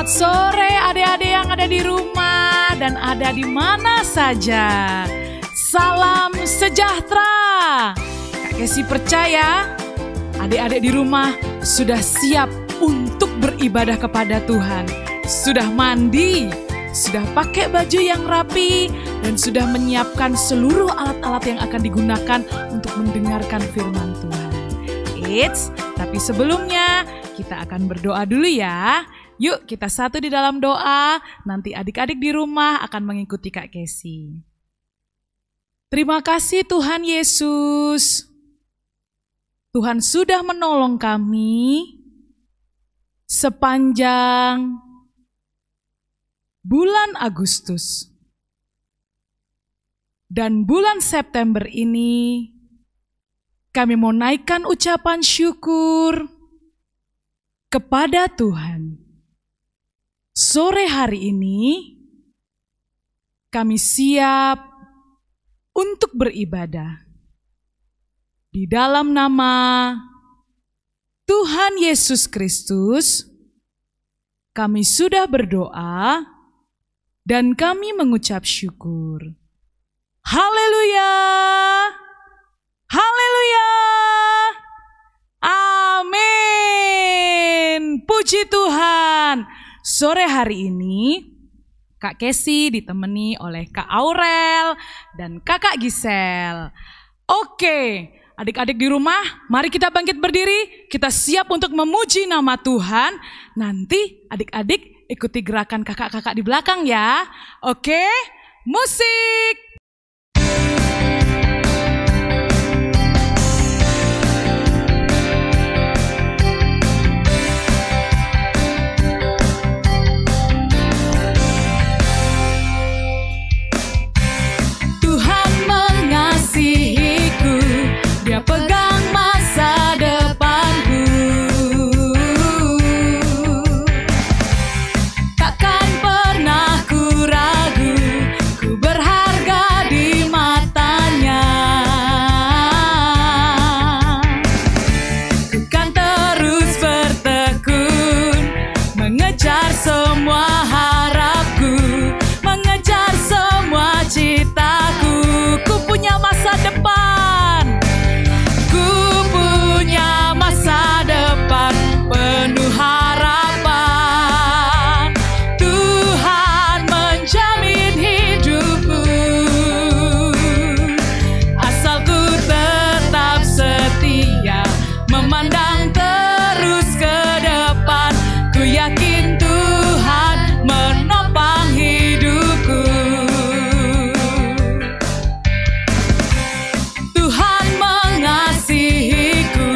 Selamat sore adik-adik yang ada di rumah dan ada di mana saja. Salam sejahtera. Kak Kesi percaya adik-adik di rumah sudah siap untuk beribadah kepada Tuhan. Sudah mandi, sudah pakai baju yang rapi, dan sudah menyiapkan seluruh alat-alat yang akan digunakan untuk mendengarkan firman Tuhan. Eits, tapi sebelumnya kita akan berdoa dulu ya. Yuk kita satu di dalam doa, nanti adik-adik di rumah akan mengikuti Kak Kesi. Terima kasih Tuhan Yesus. Tuhan sudah menolong kami sepanjang bulan Agustus. Dan bulan September ini kami mau naikkan ucapan syukur kepada Tuhan. Sore hari ini kami siap untuk beribadah di dalam nama Tuhan Yesus Kristus. Kami sudah berdoa dan kami mengucap syukur. Haleluya! Haleluya! Amin! Puji Tuhan! Sore hari ini Kak Kesi ditemani oleh Kak Aurel dan Kakak Gisel. Oke, adik-adik di rumah, mari kita bangkit berdiri. Kita siap untuk memuji nama Tuhan. Nanti adik-adik ikuti gerakan kakak-kakak di belakang ya. Oke, musik! Dia pegang masa depanku. Takkan pernah ku ragu, ku berharga di matanya. Ku kan terus bertekun, mengejar semua harapku, mengejar semua citaku. Ku punya masa depan. Penuh harapan, Tuhan menjamin hidupku. Asal ku tetap setia, memandang terus ke depan. Ku yakin Tuhan menopang hidupku. Tuhan mengasihiku,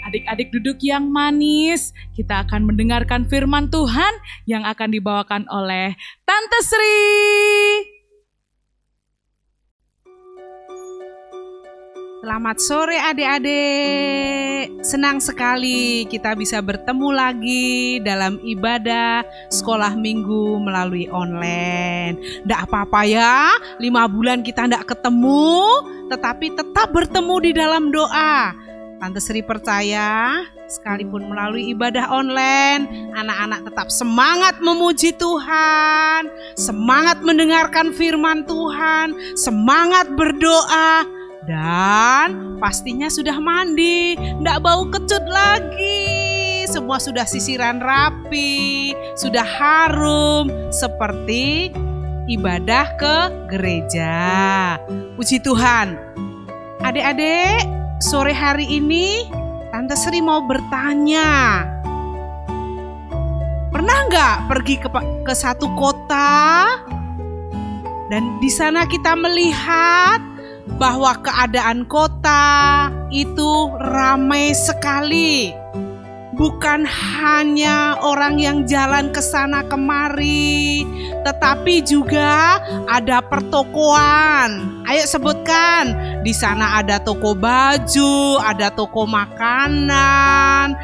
Adik-adik duduk yang manis, kita akan mendengarkan firman Tuhan yang akan dibawakan oleh Tante Sri. Selamat sore adik-adik, senang sekali kita bisa bertemu lagi dalam ibadah sekolah minggu melalui online. Nggak apa-apa ya, 5 bulan kita nggak ketemu, tetapi tetap bertemu di dalam doa. Tante Sri percaya, sekalipun melalui ibadah online, anak-anak tetap semangat memuji Tuhan, semangat mendengarkan firman Tuhan, semangat berdoa, dan pastinya sudah mandi, nggak bau kecut lagi. Semua sudah sisiran rapi, sudah harum seperti ibadah ke gereja. Puji Tuhan. Adik-adik, sore hari ini Tante Sri mau bertanya. Pernah nggak pergi ke satu kota dan di sana kita melihat bahwa keadaan kota itu ramai sekali. Bukan hanya orang yang jalan ke sana kemari, tetapi juga ada pertokoan. Ayo sebutkan. Di sana ada toko baju, ada toko makanan,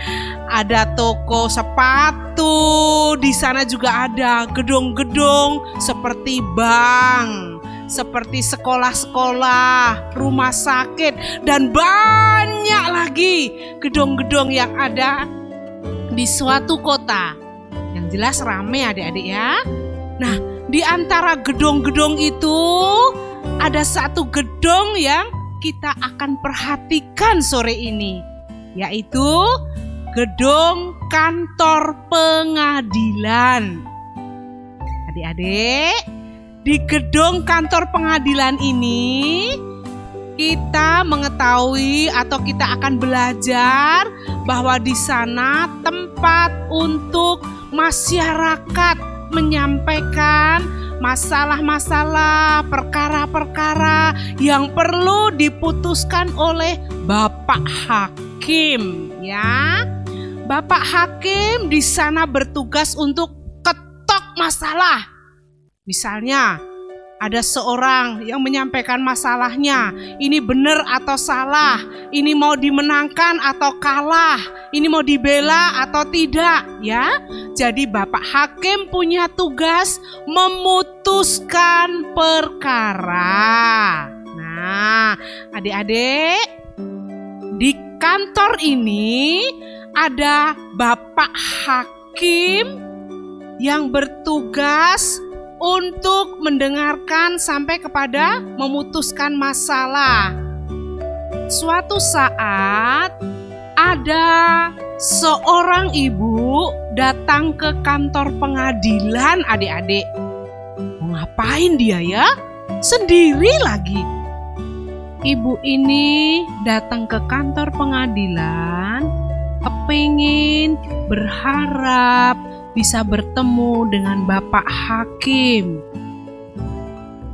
ada toko sepatu. Di sana juga ada gedung-gedung seperti bank, seperti sekolah-sekolah, rumah sakit, dan banyak lagi gedung-gedung yang ada di suatu kota. Yang jelas ramai adik-adik ya. Nah, di antara gedung-gedung itu ada satu gedung yang kita akan perhatikan sore ini, yaitu gedung kantor pengadilan. Adik-adik, di gedung kantor pengadilan ini kita mengetahui atau kita akan belajar bahwa di sana tempat untuk masyarakat menyampaikan masalah-masalah, perkara-perkara yang perlu diputuskan oleh Bapak Hakim, ya. Bapak Hakim di sana bertugas untuk ketok masalah. Misalnya, ada seorang yang menyampaikan masalahnya, ini benar atau salah, ini mau dimenangkan atau kalah, ini mau dibela atau tidak, ya. Jadi Bapak Hakim punya tugas memutuskan perkara. Nah, adik-adik, di kantor ini ada Bapak Hakim yang bertugas untuk mendengarkan sampai kepada memutuskan masalah. Suatu saat ada seorang ibu datang ke kantor pengadilan adik-adik. Mau ngapain dia ya? Sendiri lagi. Ibu ini datang ke kantor pengadilan, kepingin, berharap bisa bertemu dengan Bapak Hakim.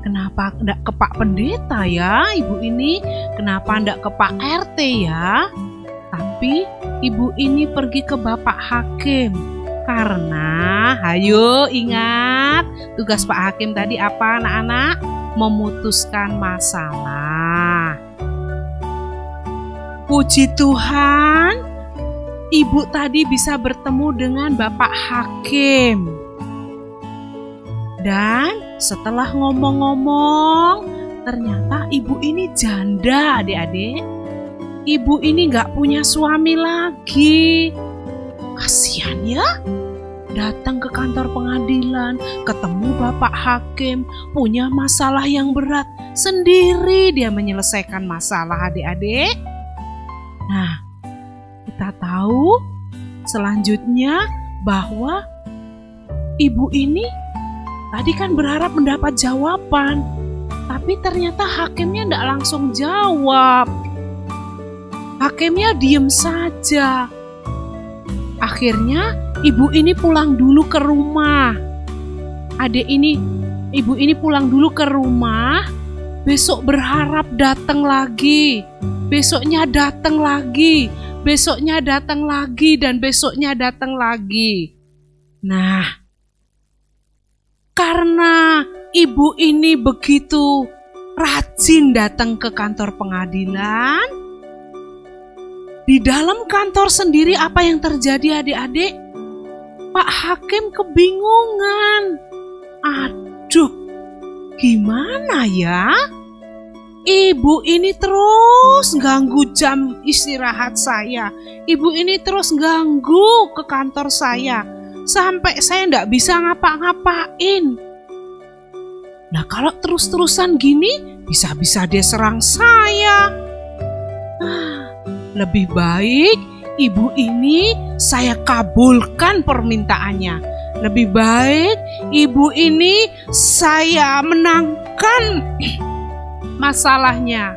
Kenapa enggak ke Pak Pendeta ya ibu ini? Kenapa enggak ke Pak RT ya? Tapi ibu ini pergi ke Bapak Hakim. Karena, ayo ingat tugas Pak Hakim tadi apa anak-anak? Memutuskan masalah. Puji Tuhan, ibu tadi bisa bertemu dengan Bapak Hakim. Dan setelah ngomong-ngomong, ternyata ibu ini janda adik-adik. Ibu ini gak punya suami lagi. Kasihan ya, datang ke kantor pengadilan, ketemu Bapak Hakim, punya masalah yang berat, sendiri dia menyelesaikan masalah adik-adik. Nah, kita tahu selanjutnya bahwa ibu ini tadi kan berharap mendapat jawaban, tapi ternyata hakimnya tidak langsung jawab. Hakimnya diem saja. Akhirnya ibu ini pulang dulu ke rumah. Ibu ini pulang dulu ke rumah. Besok berharap datang lagi. Besoknya datang lagi. besoknya datang lagi dan besoknya datang lagi. Nah, karena ibu ini begitu rajin datang ke kantor pengadilan, di dalam kantor sendiri apa yang terjadi adik-adik? Pak Hakim kebingungan. Aduh, gimana ya? Ibu ini terus ganggu jam istirahat saya. Ibu ini terus ganggu ke kantor saya. Sampai saya nggak bisa ngapa-ngapain. Nah, kalau terus-terusan gini, bisa-bisa dia serang saya. Lebih baik ibu ini saya kabulkan permintaannya. Lebih baik ibu ini saya menangkan masalahnya.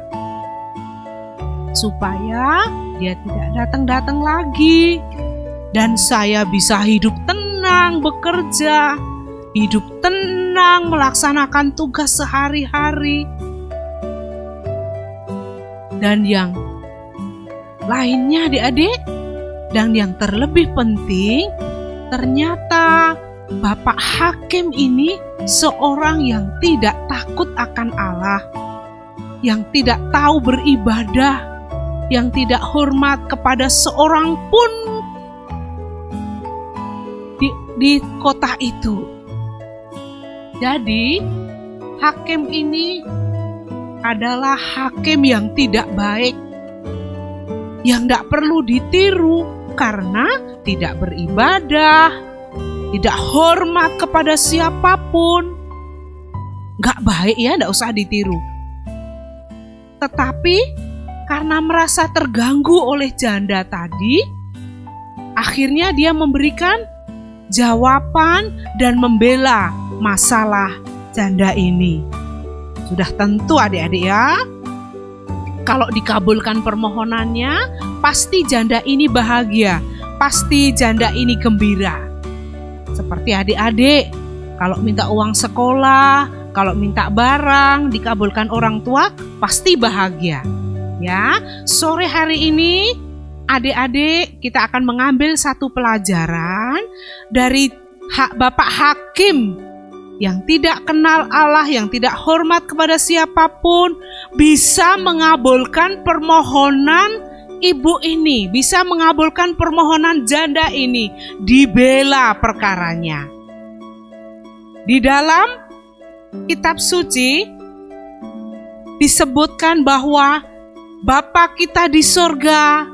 Supaya dia tidak datang-datang lagi. Dan saya bisa hidup tenang bekerja, hidup tenang melaksanakan tugas sehari-hari. Dan yang lainnya adik-adik, dan yang terlebih penting, ternyata Bapak Hakim ini seorang yang tidak takut akan Allah, yang tidak tahu beribadah, yang tidak hormat kepada seorang pun di kota itu. Jadi, hakim ini adalah hakim yang tidak baik, yang tidak perlu ditiru karena tidak beribadah, tidak hormat kepada siapapun. Nggak baik ya, nggak usah ditiru. Tetapi karena merasa terganggu oleh janda tadi, akhirnya dia memberikan jawaban dan membela masalah janda ini. Sudah tentu adik-adik ya, kalau dikabulkan permohonannya, pasti janda ini bahagia, pasti janda ini gembira. Seperti adik-adik, kalau minta uang sekolah, kalau minta barang, dikabulkan orang tua, pasti bahagia. Ya, sore hari ini adik-adik kita akan mengambil satu pelajaran dari Bapak Hakim yang tidak kenal Allah, yang tidak hormat kepada siapapun, bisa mengabulkan permohonan ibu ini, bisa mengabulkan permohonan janda ini, dibela perkaranya. Di dalam kitab suci disebutkan bahwa Bapa kita di sorga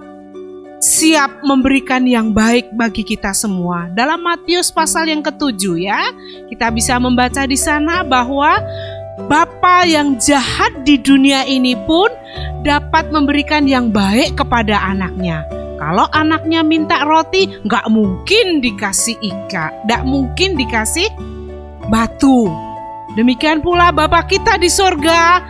siap memberikan yang baik bagi kita semua. Dalam Matius pasal yang ke-7 ya, kita bisa membaca di sana bahwa Bapa yang jahat di dunia ini pun dapat memberikan yang baik kepada anaknya. Kalau anaknya minta roti, nggak mungkin dikasih ikan, nggak mungkin dikasih batu. Demikian pula Bapa kita di sorga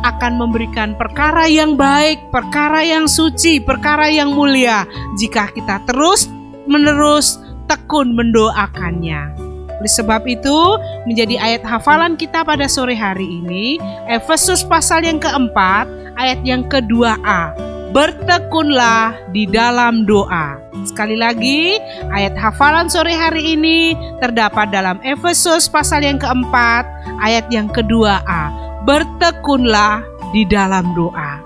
akan memberikan perkara yang baik, perkara yang suci, perkara yang mulia jika kita terus-menerus tekun mendoakannya. Oleh sebab itu, menjadi ayat hafalan kita pada sore hari ini, Efesus pasal yang keempat, ayat yang ke-2a. Bertekunlah di dalam doa. Sekali lagi, ayat hafalan sore hari ini terdapat dalam Efesus pasal yang keempat, ayat yang ke-2a. Bertekunlah di dalam doa.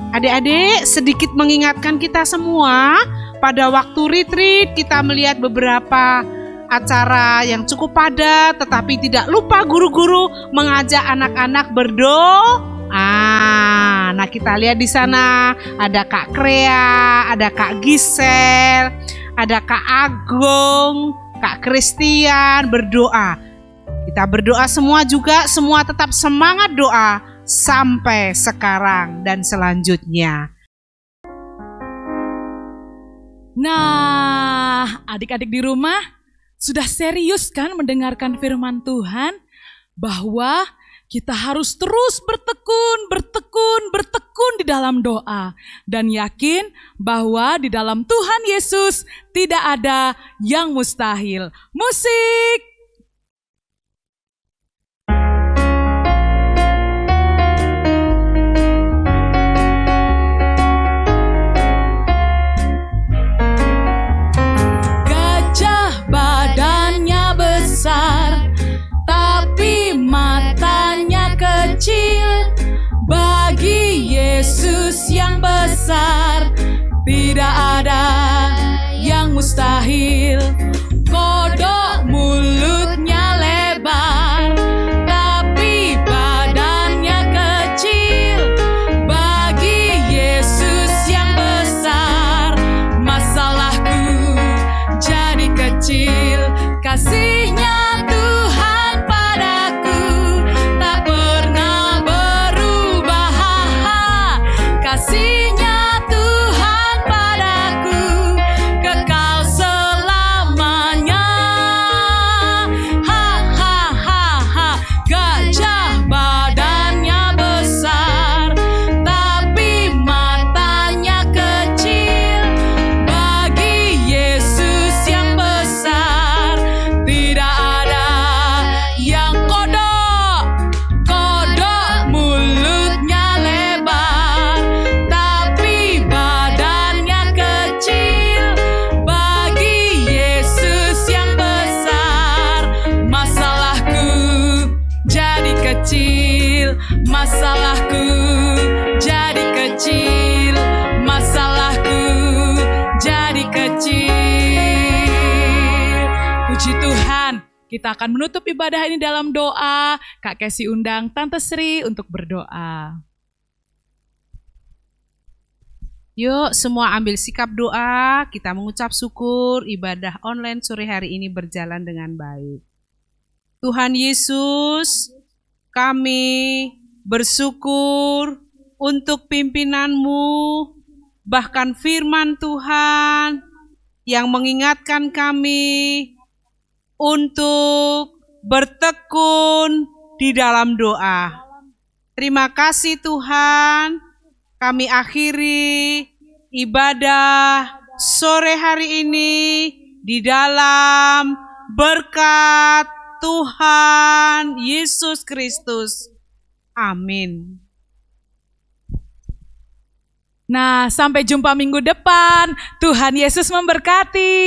Adik-adik, sedikit mengingatkan kita semua, pada waktu retreat kita melihat beberapa acara yang cukup padat, tetapi tidak lupa guru-guru mengajak anak-anak berdoa. Nah, kita lihat di sana ada Kak Krea, ada Kak Gisel, ada Kak Agung, Kak Christian berdoa. Kita berdoa semua juga, semua tetap semangat doa sampai sekarang dan selanjutnya. Nah, adik-adik di rumah sudah serius kan mendengarkan firman Tuhan bahwa kita harus terus bertekun di dalam doa dan yakin bahwa di dalam Tuhan Yesus tidak ada yang mustahil. Musik. Yesus yang besar, tidak ada yang mustahil. Kodok mulutnya lebar, tapi badannya kecil. Bagi Yesus yang besar, masalahku jadi kecil. Kasihnya Tuhan padaku tak pernah berubah. Kasihnya Tuhan padaku kekal selamanya. Ha ha ha ha. Gajah badannya besar, tapi matanya kecil. Bagi Yesus yang besar, tidak ada yang kodok. Kodok mulutnya lebar, tapi badannya kecil. Bagi Yesus yang besar, masalahku jadi kecil. Masalahku jadi kecil. Masalahku jadi kecil. Puji Tuhan, kita akan menutup ibadah ini dalam doa. Kak Kesi undang Tante Sri untuk berdoa. Yuk semua ambil sikap doa, kita mengucap syukur ibadah online sore hari ini berjalan dengan baik. Tuhan Yesus, kami bersyukur untuk pimpinan-Mu, bahkan firman Tuhan yang mengingatkan kami untuk bertekun di dalam doa. Terima kasih Tuhan, kami akhiri ibadah sore hari ini di dalam berkat Tuhan Yesus Kristus. Amin. Nah, sampai jumpa minggu depan. Tuhan Yesus memberkati.